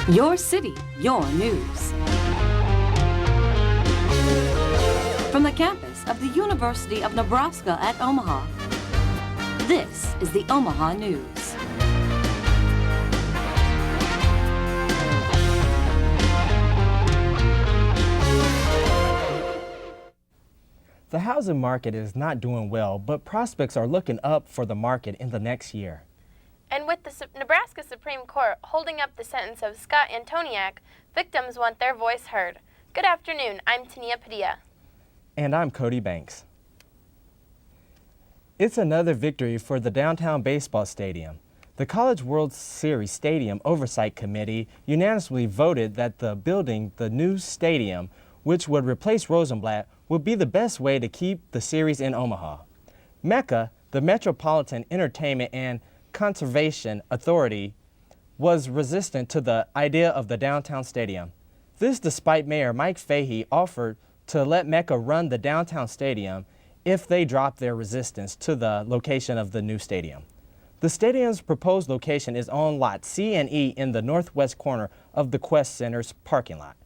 Your city, your news. From the campus of the University of Nebraska at Omaha, this is the Omaha News. The housing market is not doing well, but prospects are looking up for the market in the next year. And with the Nebraska Supreme Court holding up the sentence of Scott Antoniak, victims want their voice heard. Good afternoon, I'm Tania Padilla. And I'm Cody Banks. It's another victory for the downtown baseball stadium. The College World Series Stadium Oversight Committee unanimously voted that building the new stadium, which would replace Rosenblatt, would be the best way to keep the series in Omaha. MECA, the Metropolitan Entertainment and Conservation Authority, was resistant to the idea of the downtown stadium. This despite Mayor Mike Fahey offered to let MECA run the downtown stadium if they dropped their resistance to the location of the new stadium. The stadium's proposed location is on lot C and E in the northwest corner of the Quest Center's parking lot.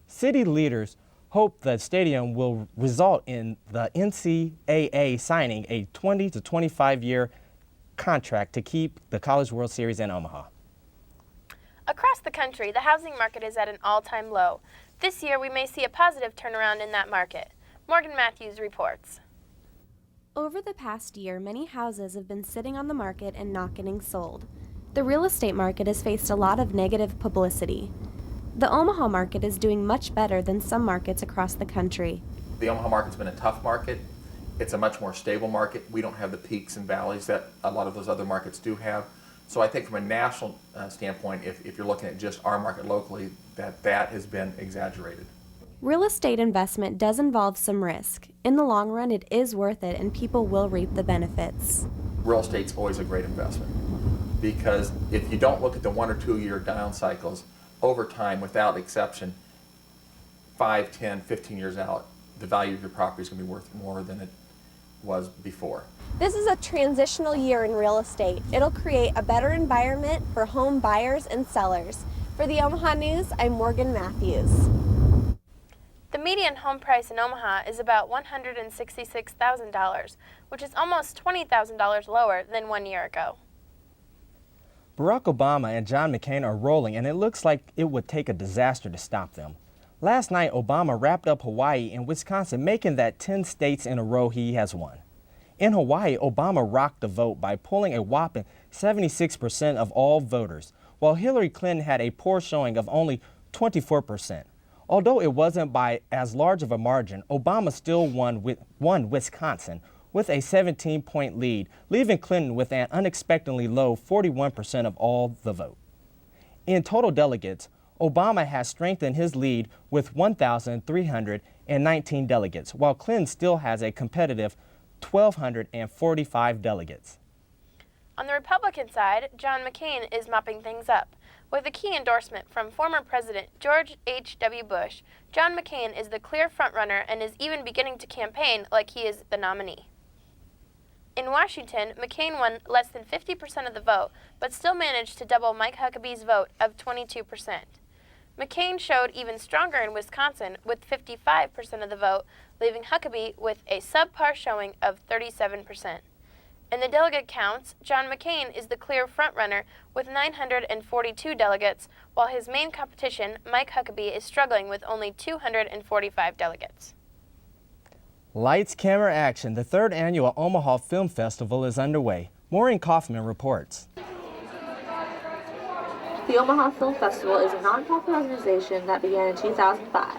City leaders hope the stadium will result in the NCAA signing a 20 to 25-year contract to keep the College World Series in Omaha. Across the country, the housing market is at an all-time low. This year, we may see a positive turnaround in that market. Morgan Matthews reports. Over the past year, many houses have been sitting on the market and not getting sold. The real estate market has faced a lot of negative publicity. The Omaha market is doing much better than some markets across the country. The Omaha market's been a tough market. It's a much more stable market. We don't have the peaks and valleys that a lot of those other markets do have. So I think from a national standpoint, if you're looking at just our market locally, that has been exaggerated. Real estate investment does involve some risk. In the long run, it is worth it and people will reap the benefits. Real estate's always a great investment because if you don't look at the 1 or 2 year down cycles, over time, without exception, 5, 10, 15 years out, the value of your property is going to be worth more than it was before. This is a transitional year in real estate. It'll create a better environment for home buyers and sellers. For the Omaha News, I'm Morgan Matthews. The median home price in Omaha is about $166,000, which is almost $20,000 lower than 1 year ago. Barack Obama and John McCain are rolling, and it looks like it would take a disaster to stop them. Last night, Obama wrapped up Hawaii and Wisconsin, making that 10 states in a row he has won. In Hawaii, Obama rocked the vote by pulling a whopping 76% of all voters, while Hillary Clinton had a poor showing of only 24%. Although it wasn't by as large of a margin, Obama still won Wisconsin with a 17-point lead, leaving Clinton with an unexpectedly low 41% of all the vote. In total delegates, Obama has strengthened his lead with 1,319 delegates, while Clinton still has a competitive 1,245 delegates. On the Republican side, John McCain is mopping things up. With a key endorsement from former President George H.W. Bush, John McCain is the clear frontrunner and is even beginning to campaign like he is the nominee. In Washington, McCain won less than 50% of the vote, but still managed to double Mike Huckabee's vote of 22%. McCain showed even stronger in Wisconsin with 55% of the vote, leaving Huckabee with a subpar showing of 37%. In the delegate counts, John McCain is the clear frontrunner with 942 delegates, while his main competition, Mike Huckabee, is struggling with only 245 delegates. Lights, camera, action. The third annual Omaha Film Festival is underway. Maureen Kaufman reports. The Omaha Film Festival is a nonprofit organization that began in 2005.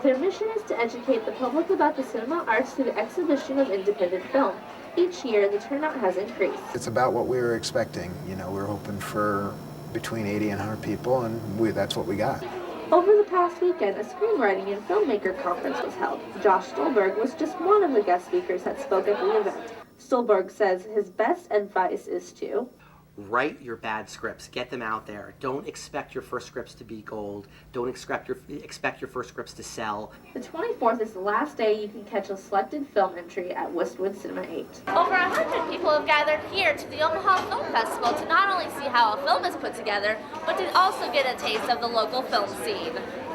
Their mission is to educate the public about the cinema arts through the exhibition of independent film. Each year, the turnout has increased. It's about what we were expecting. You know, we were hoping for between 80 and 100 people, and that's what we got. Over the past weekend, a screenwriting and filmmaker conference was held. Josh Stolberg was just one of the guest speakers that spoke at the event. Stolberg says his best advice is to write your bad scripts, get them out there. Don't expect your first scripts to be gold. Don't expect your first scripts to sell. The 24th is the last day you can catch a selected film entry at Westwood Cinema 8. Over 100 people people have gathered here to the Omaha Film Festival to not only see how a film is put together, but to also get a taste of the local film scene.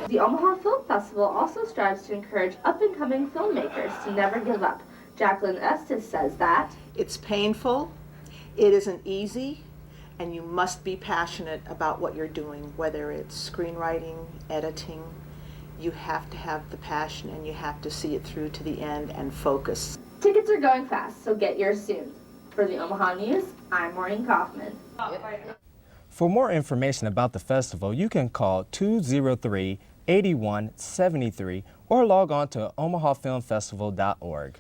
The Omaha Film Festival also strives to encourage up-and-coming filmmakers to never give up. Jacqueline Estes says that it's painful, it isn't easy, and you must be passionate about what you're doing, whether it's screenwriting, editing. You have to have the passion and you have to see it through to the end and focus. tickets are going fast, so get yours soon. For the Omaha News, I'm Maureen Kaufman. For more information about the festival, you can call 203-8173 or log on to omahafilmfestival.org.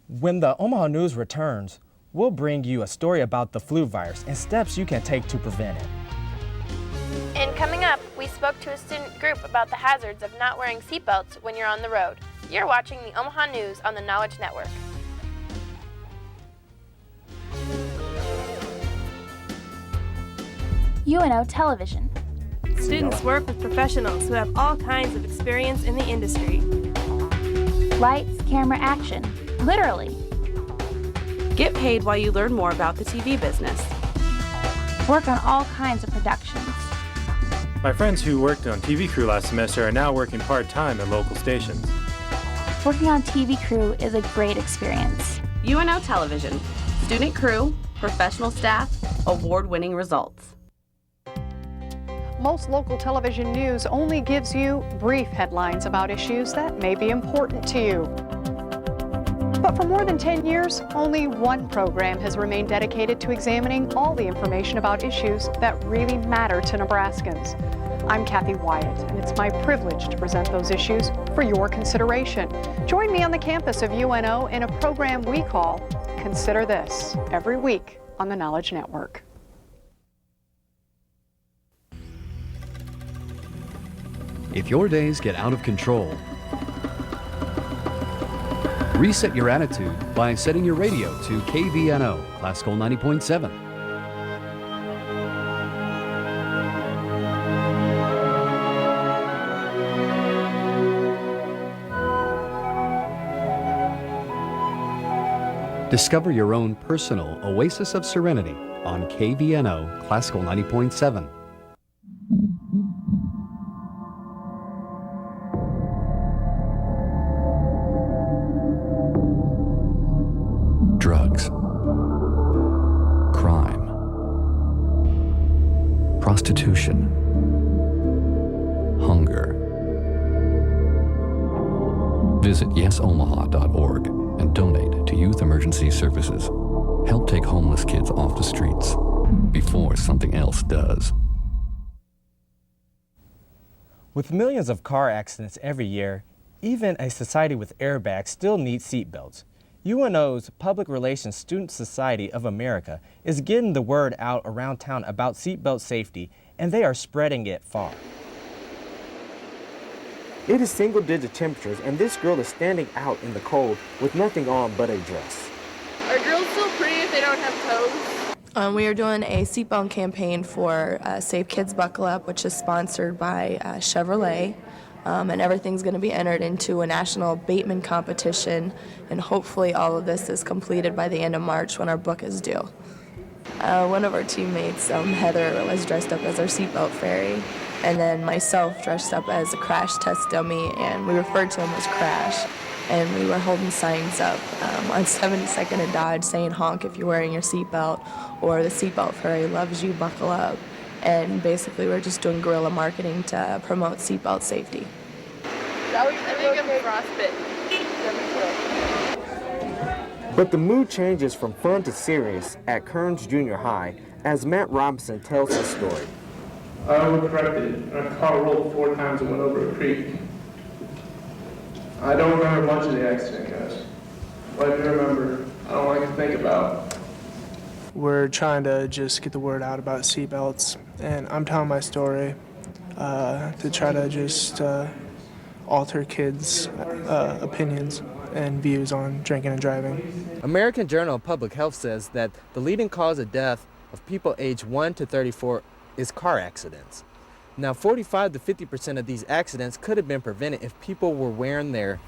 When the Omaha News returns, we'll bring you a story about the flu virus and steps you can take to prevent it. And coming up, we spoke to a student group about the hazards of not wearing seatbelts when you're on the road. You're watching the Omaha News on the Knowledge Network. UNO Television. Students work with professionals who have all kinds of experience in the industry. Lights, camera, action. Literally. Get paid while you learn more about the TV business. Work on all kinds of productions. My friends who worked on TV Crew last semester are now working part-time at local stations. Working on TV Crew is a great experience. UNO Television. Student crew, professional staff, award-winning results. Most local television news only gives you brief headlines about issues that may be important to you. But for more than 10 years, only one program has remained dedicated to examining all the information about issues that really matter to Nebraskans. I'm Kathy Wyatt, and it's my privilege to present those issues for your consideration. Join me on the campus of UNO in a program we call Consider This, every week on the Knowledge Network. If your days get out of control, reset your attitude by setting your radio to KVNO, Classical 90.7. Discover your own personal oasis of serenity on KVNO, Classical 90.7. Drugs, crime, prostitution, hunger. Visit yesomaha.org and donate to Youth Emergency Services. Help take homeless kids off the streets before something else does. With millions of car accidents every year, even a society with airbags still needs seatbelts. UNO's Public Relations Student Society of America is getting the word out around town about seatbelt safety, and they are spreading it far. It is single-digit temperatures, and this girl is standing out in the cold with nothing on but a dress. Are girls still pretty if they don't have toes? We are doing a seatbelt campaign for Safe Kids Buckle Up, which is sponsored by Chevrolet. And everything's going to be entered into a national Bateman competition, and hopefully all of this is completed by the end of March when our book is due. One of our teammates, Heather, was dressed up as our seatbelt fairy, and then myself dressed up as a crash test dummy, and we referred to him as Crash. And we were holding signs up on 72nd and Dodge saying honk if you're wearing your seatbelt, or the seatbelt fairy loves you, buckle up. And basically we're just doing guerrilla marketing to promote seatbelt safety. I think I'm frostbitten. But the mood changes from fun to serious at Kearns Junior High as Matt Robinson tells his story. I overcorrected and a car rolled 4 times and went over a creek. I don't remember much of the accident, guys. What I do remember, I don't like to think about. We're trying to just get the word out about seatbelts, and I'm telling my story to try to just alter kids' opinions and views on drinking and driving. American Journal of Public Health says that the leading cause of death of people aged 1 to 34 is car accidents. Now, 45 to 50% of these accidents could have been prevented if people were wearing their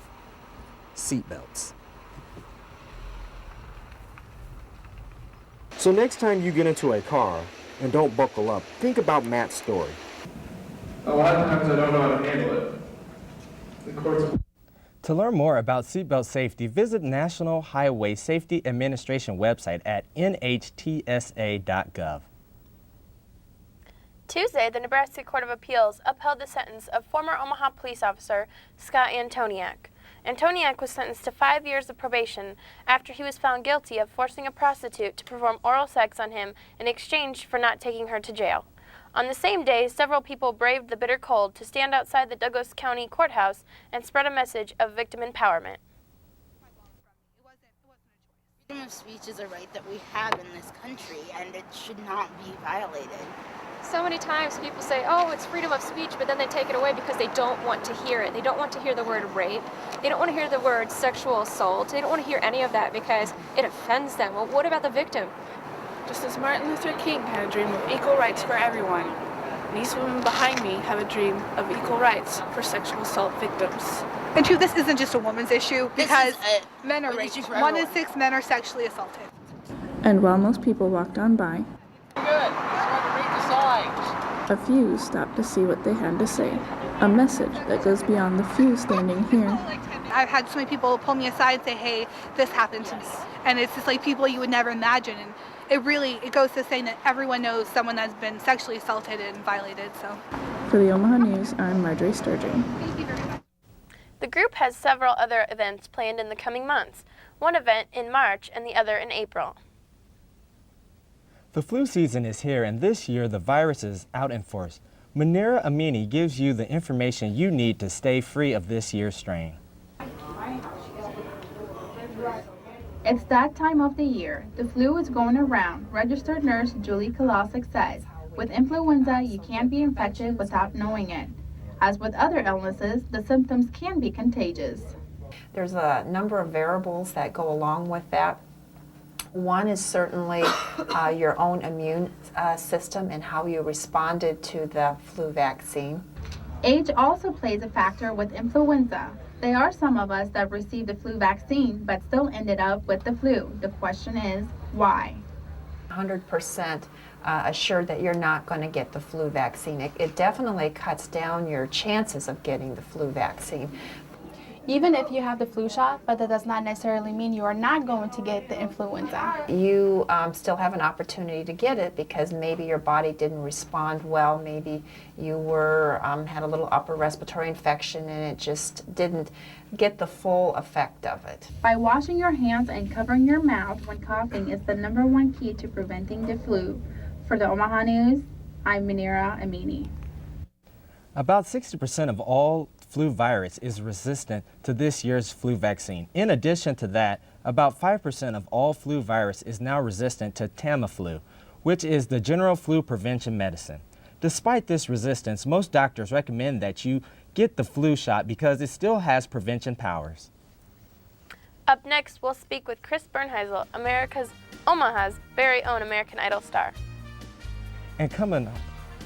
seatbelts. So next time you get into a car and don't buckle up, think about Matt's story. A lot of times I don't know how to handle it. The courts. To learn more about seatbelt safety, visit National Highway Safety Administration website at nhtsa.gov. Tuesday, the Nebraska Court of Appeals upheld the sentence of former Omaha police officer Scott Antoniak. Antoniak was sentenced to 5 years of probation after he was found guilty of forcing a prostitute to perform oral sex on him in exchange for not taking her to jail. On the same day, several people braved the bitter cold to stand outside the Douglas County Courthouse and spread a message of victim empowerment. Freedom of speech is a right that we have in this country, and it should not be violated. So many times people say, oh, it's freedom of speech, but then they take it away because they don't want to hear it. They don't want to hear the word rape. They don't want to hear the word sexual assault. They don't want to hear any of that because it offends them. Well, what about the victim? Just as Martin Luther King had a dream of equal rights for everyone, these women behind me have a dream of equal rights for sexual assault victims. And too, this isn't just a woman's issue because men are raped. 1 in 6 men are sexually assaulted. And while most people walked on by, a few stopped to see what they had to say. A message that goes beyond the few standing here. I've had so many people pull me aside and say, hey, this happened to me. And it's just like people you would never imagine. And it goes to saying that everyone knows someone that's been sexually assaulted and violated. So, for the Omaha News, I'm Marjorie Sturgeon. The group has several other events planned in the coming months, one event in March and the other in April. The flu season is here, and this year the virus is out in force. Munira Amini gives you the information you need to stay free of this year's strain. It's that time of the year. The flu is going around, registered nurse Julie Kolosik says. With influenza, you can't be infected without knowing it. As with other illnesses, the symptoms can be contagious. There's a number of variables that go along with that. One is certainly your own immune system and how you responded to the flu vaccine. Age also plays a factor with influenza. There are some of us that received the flu vaccine but still ended up with the flu. The question is, why? 100% assured that you're not going to get the flu vaccine. It definitely cuts down your chances of getting the flu vaccine. Even if you have the flu shot, but that does not necessarily mean you are not going to get the influenza. You still have an opportunity to get it because maybe your body didn't respond well. Maybe you had a little upper respiratory infection and it just didn't get the full effect of it. By washing your hands and covering your mouth when coughing is the #1 key to preventing the flu. For the Omaha News, I'm Munira Amini. About 60% of all flu virus is resistant to this year's flu vaccine. In addition to that, about 5% of all flu virus is now resistant to Tamiflu, which is the general flu prevention medicine. Despite this resistance, most doctors recommend that you get the flu shot because it still has prevention powers. Up next, we'll speak with Chris Bernheisel, Omaha's very own American Idol star. And coming up,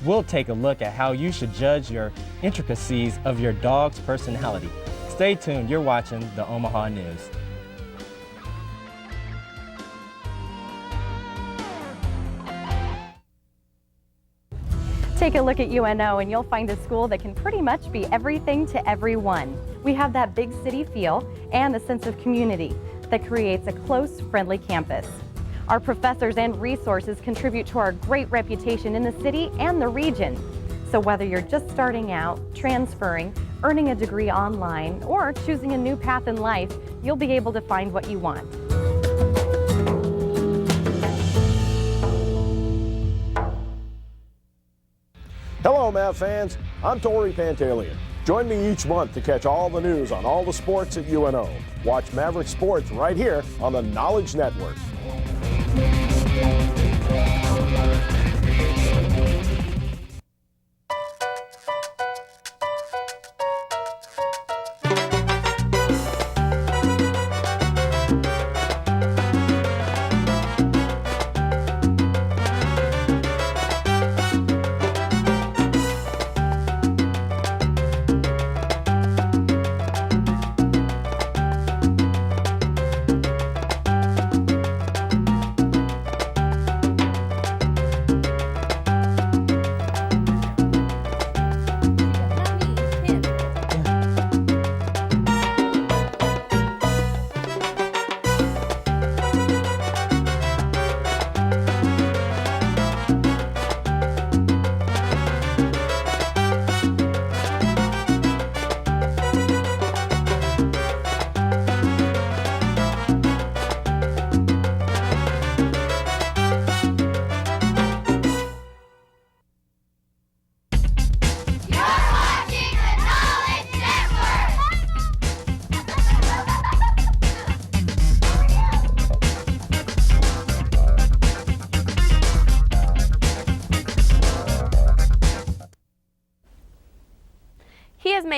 we'll take a look at how you should judge your intricacies of your dog's personality. Stay tuned, you're watching the Omaha News. Take a look at UNO and you'll find a school that can pretty much be everything to everyone. We have that big city feel and a sense of community that creates a close, friendly campus. Our professors and resources contribute to our great reputation in the city and the region. So whether you're just starting out, transferring, earning a degree online, or choosing a new path in life, you'll be able to find what you want. Hello, Mav fans. I'm Tori Pantalian. Join me each month to catch all the news on all the sports at UNO. Watch Maverick Sports right here on the Knowledge Network.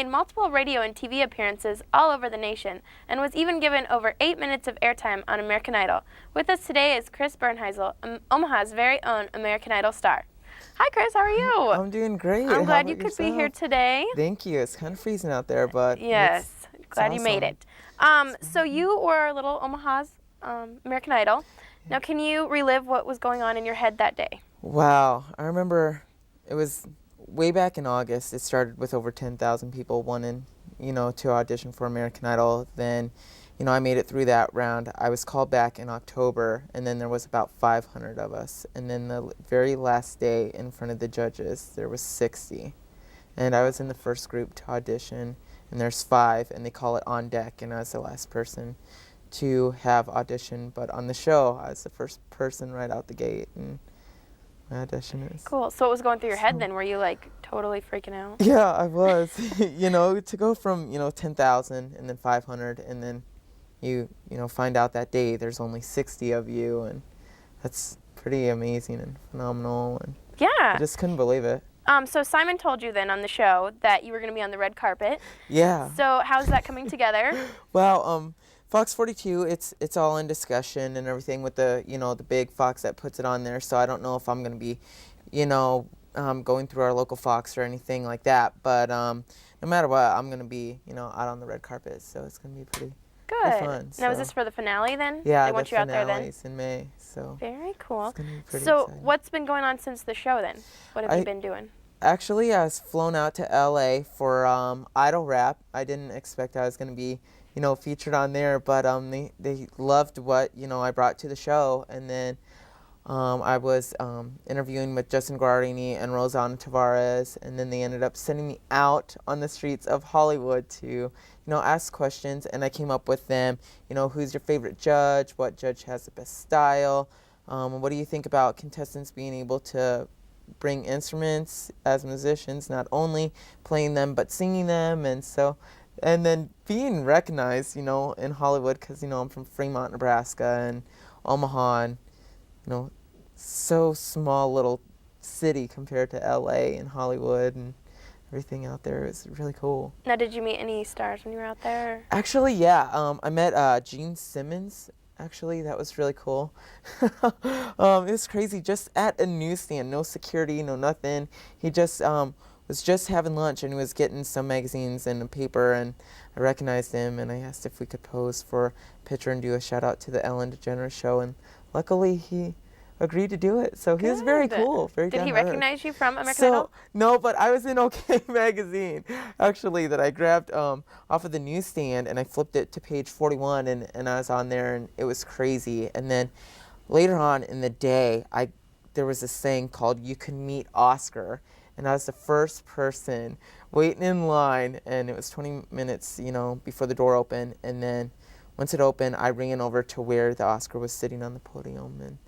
made multiple radio and TV appearances all over the nation and was even given over 8 minutes of airtime on American Idol. With us today is Chris Bernheisel, Omaha's very own American Idol star. Hi Chris, how are you? I'm doing great. I'm glad you could be here today. Thank you. It's kind of freezing out there, but yes, glad awesome. You made it. So you were little Omaha's American Idol. Now can you relive what was going on in your head that day? Wow, I remember it was way back in August. It started with over 10,000 people wanting, to audition for American Idol. Then, I made it through that round. I was called back in October, and then there was about 500 of us. And then the very last day in front of the judges, there was 60. And I was in the first group to audition, and there's 5, and they call it on deck, and I was the last person to have auditioned. But on the show, I was the first person right out the gate, and my audition is... Cool. So what was going through your head then? Were you like totally freaking out? Yeah, I was. To go from, 10,000 and then 500, and then you find out that day there's only 60 of you, and that's pretty amazing and phenomenal, and yeah, I just couldn't believe it. So Simon told you then on the show that you were going to be on the red carpet. Yeah. So how's that coming together? Well, Fox 42, it's all in discussion and everything with the the big Fox that puts it on there. So I don't know if I'm going to be, going through our local Fox or anything like that. But no matter what, I'm going to be out on the red carpet. So it's going to be pretty. Good. Fun, now, is this for the finale then? Yeah, they want you out there then? in May. So very cool. It's gonna be pretty so exciting. What's been going on since the show then? What have you been doing? Actually, I was flown out to LA for Idol Rap. I didn't expect I was going to be, featured on there, but they loved what I brought to the show, and then I was interviewing with Justin Guarini and Rosanna Tavares, and then they ended up sending me out on the streets of Hollywood to ask questions, and I came up with them, who's your favorite judge, what judge has the best style, what do you think about contestants being able to bring instruments as musicians, not only playing them but singing them, and then being recognized, in Hollywood, because I'm from Fremont, Nebraska, and Omaha, and so small little city compared to LA and Hollywood, and everything out there is really cool. Now, did you meet any stars when you were out there? Actually, yeah. I met Gene Simmons. Actually, that was really cool. It was crazy. Just at a newsstand, no security, no nothing. He just was just having lunch, and he was getting some magazines and a paper, and I recognized him, and I asked if we could pose for a picture and do a shout out to the Ellen DeGeneres show, and luckily he agreed to do it. So he was very cool. Very Did he recognize you from American Idol? Idol? No, but I was in OK Magazine, actually, that I grabbed off of the newsstand, and I flipped it to page 41, and I was on there, and it was crazy. And then later on in the day, there was this thing called You Can Meet Oscar, and I was the first person waiting in line, and it was 20 minutes, before the door opened. And then once it opened, I ran over to where the Oscar was sitting on the podium, and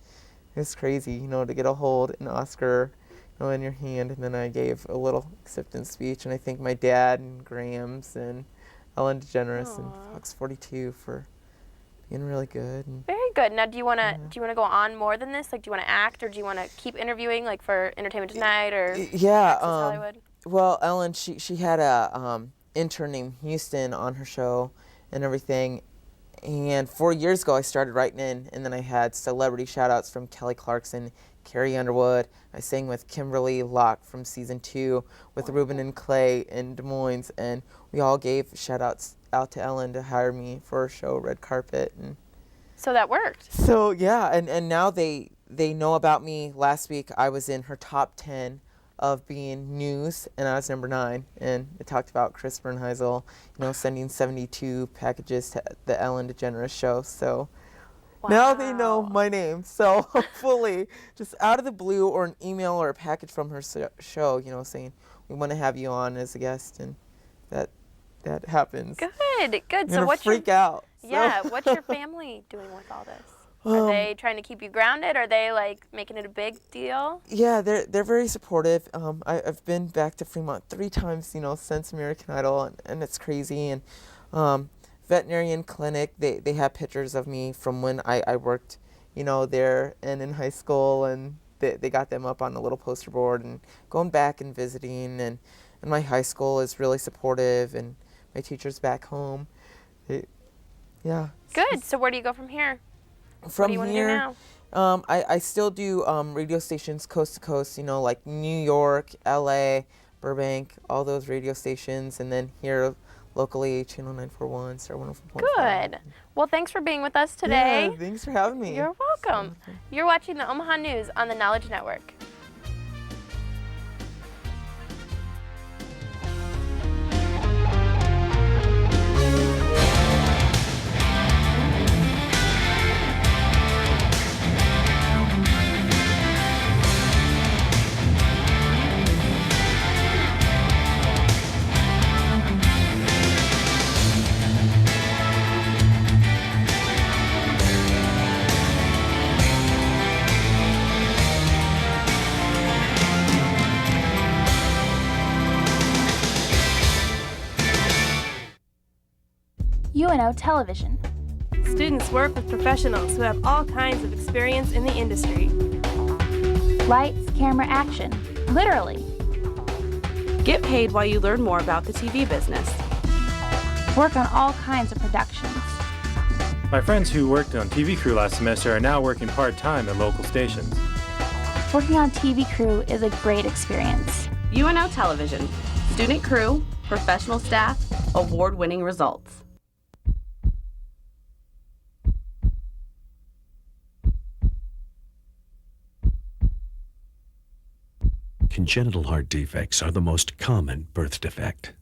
it was crazy, to get a hold an Oscar, in your hand. And then I gave a little acceptance speech, and I thanked my dad and Grams and Ellen DeGeneres and Fox 42 for being really good. And very good. Now, do you want to go on more than this? Like, do you want to act, or do you want to keep interviewing, like for Entertainment Tonight or yeah, Access Hollywood? Well, Ellen, she had a intern named Houston on her show and everything. And 4 years ago, I started writing in, and then I had celebrity shout-outs from Kelly Clarkson, Carrie Underwood. I sang with Kimberly Locke from season 2, with Ruben and Clay in Des Moines, and we all gave shout-outs out to Ellen to hire me for her show, Red Carpet. And so that worked. So yeah, and now they know about me. Last week, I was in her top 10 of being news, and I was number 9, and it talked about Chris Bernheisel, sending 72 packages to the Ellen DeGeneres show. So now they know my name. So hopefully, just out of the blue, or an email or a package from her show, saying we want to have you on as a guest, and that happens. Good. I'm So what's freak out. Yeah. What's your family doing with all this? Are they trying to keep you grounded? Are they like making it a big deal? Yeah, they're very supportive. I've been back to Fremont 3 times, since American Idol, and it's crazy. And veterinarian clinic, they have pictures of me from when I worked, there and in high school, and they got them up on the little poster board, and going back and visiting, and and my high school is really supportive, and my teachers back home. Yeah. Good. So where do you go from here? From what do you want to do now? I still do radio stations coast to coast, like New York, LA, Burbank, all those radio stations, and then here locally, Channel 941, Star 104.5. Good. Well, thanks for being with us today. Yeah, thanks for having me. You're welcome. You're watching the Omaha News on the Knowledge Network. UNO Television. Students work with professionals who have all kinds of experience in the industry. Lights, camera, action. Literally. Get paid while you learn more about the TV business. Work on all kinds of productions. My friends who worked on TV Crew last semester are now working part-time at local stations. Working on TV Crew is a great experience. UNO Television. Student crew, professional staff, award-winning results. Congenital heart defects are the most common birth defect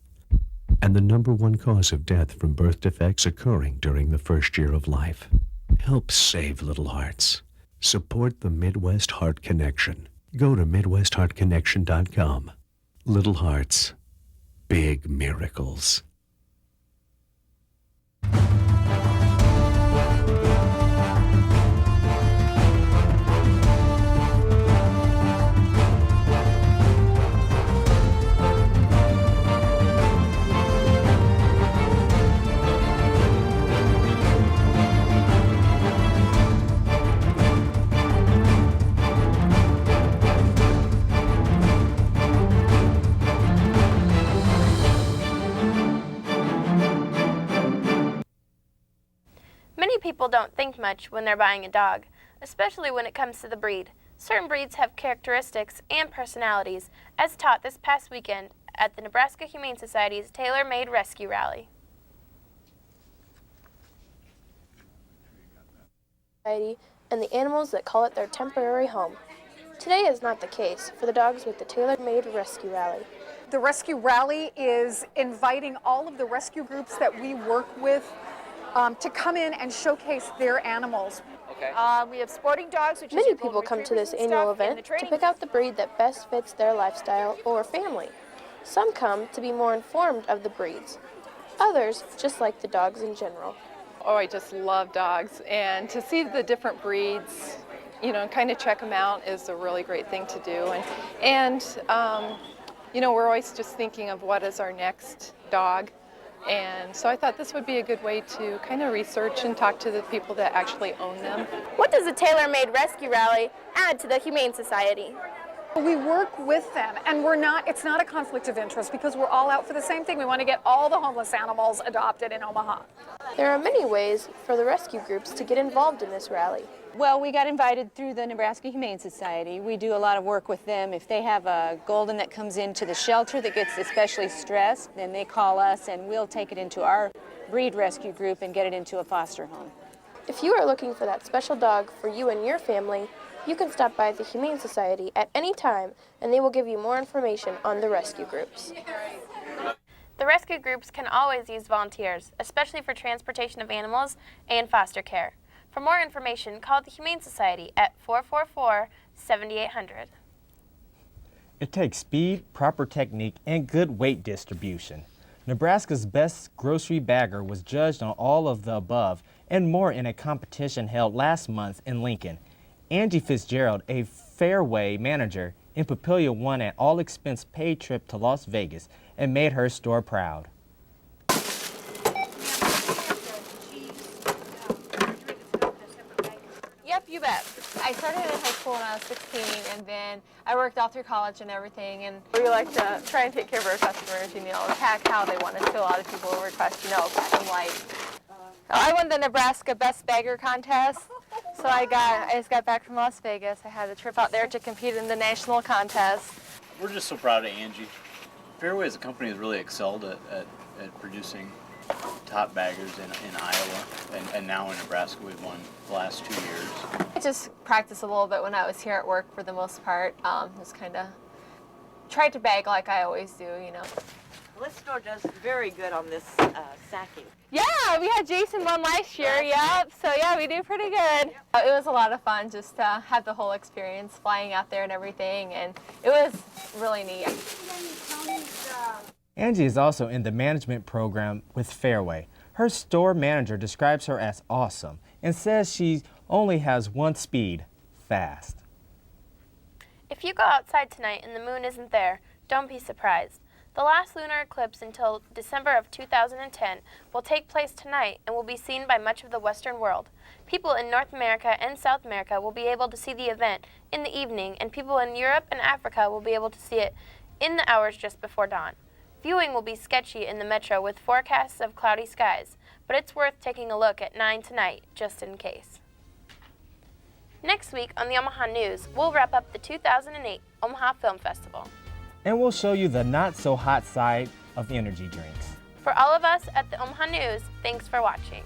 and the #1 cause of death from birth defects occurring during the first year of life. Help save little hearts. Support the Midwest Heart Connection. Go to MidwestHeartConnection.com. Little hearts, big miracles. Many people don't think much when they're buying a dog, especially when it comes to the breed. Certain breeds have characteristics and personalities, as taught this past weekend at the Nebraska Humane Society's Tailor-Made Rescue Rally. And the animals that call it their temporary home. Today is not the case for the dogs with the Tailor-Made Rescue Rally. The Rescue Rally is inviting all of the rescue groups that we work with to come in and showcase their animals. Okay. We have sporting dogs, which Many is people come to this annual event to pick out the breed that best fits their lifestyle or family. Some come to be more informed of the breeds. Others just like the dogs in general. Oh, I just love dogs, and to see the different breeds, kind of check them out is a really great thing to do. And we're always just thinking of what is our next dog. And so I thought this would be a good way to kind of research and talk to the people that actually own them. What does the Tailor-Made Rescue Rally add to the Humane Society? We work with them, and it's not a conflict of interest because we're all out for the same thing. We want to get all the homeless animals adopted in Omaha. There are many ways for the rescue groups to get involved in this rally. Well, we got invited through the Nebraska Humane Society. We do a lot of work with them. If they have a golden that comes into the shelter that gets especially stressed, then they call us and we'll take it into our breed rescue group and get it into a foster home. If you are looking for that special dog for you and your family, you can stop by the Humane Society at any time and they will give you more information on the rescue groups. The rescue groups can always use volunteers, especially for transportation of animals and foster care. For more information, call the Humane Society at 444-7800. It takes speed, proper technique, and good weight distribution. Nebraska's best grocery bagger was judged on all of the above and more in a competition held last month in Lincoln. Angie Fitzgerald, a Fairway manager in Papillia, won an all-expense paid trip to Las Vegas and made her store proud. Yep, you bet. trip. I started in high school when I was 16, and then I worked all through college and everything. And we like to try and take care of our customers, pack how they want us to. A lot of people request, pack them light. I won the Nebraska Best Bagger contest. So I just got back from Las Vegas. I had a trip out there to compete in the national contest. We're just so proud of Angie. Fairway as a company has really excelled at producing top baggers in Iowa, and now in Nebraska. We've won the last 2 years. I just practiced a little bit when I was here at work for the most part. Just kind of tried to bag like I always do, This store does very good on this sacking. Yeah, we had Jason won last year, yep. So yeah, we do pretty good. It was a lot of fun just to have the whole experience flying out there and everything, and it was really neat. Angie is also in the management program with Fairway. Her store manager describes her as awesome and says she only has one speed, fast. If you go outside tonight and the moon isn't there, don't be surprised. The last lunar eclipse until December of 2010 will take place tonight and will be seen by much of the Western world. People in North America and South America will be able to see the event in the evening, and people in Europe and Africa will be able to see it in the hours just before dawn. Viewing will be sketchy in the metro with forecasts of cloudy skies, but it's worth taking a look at 9 tonight, just in case. Next week on the Omaha News, we'll wrap up the 2008 Omaha Film Festival. And we'll show you the not-so-hot side of energy drinks. For all of us at the Omaha News, thanks for watching.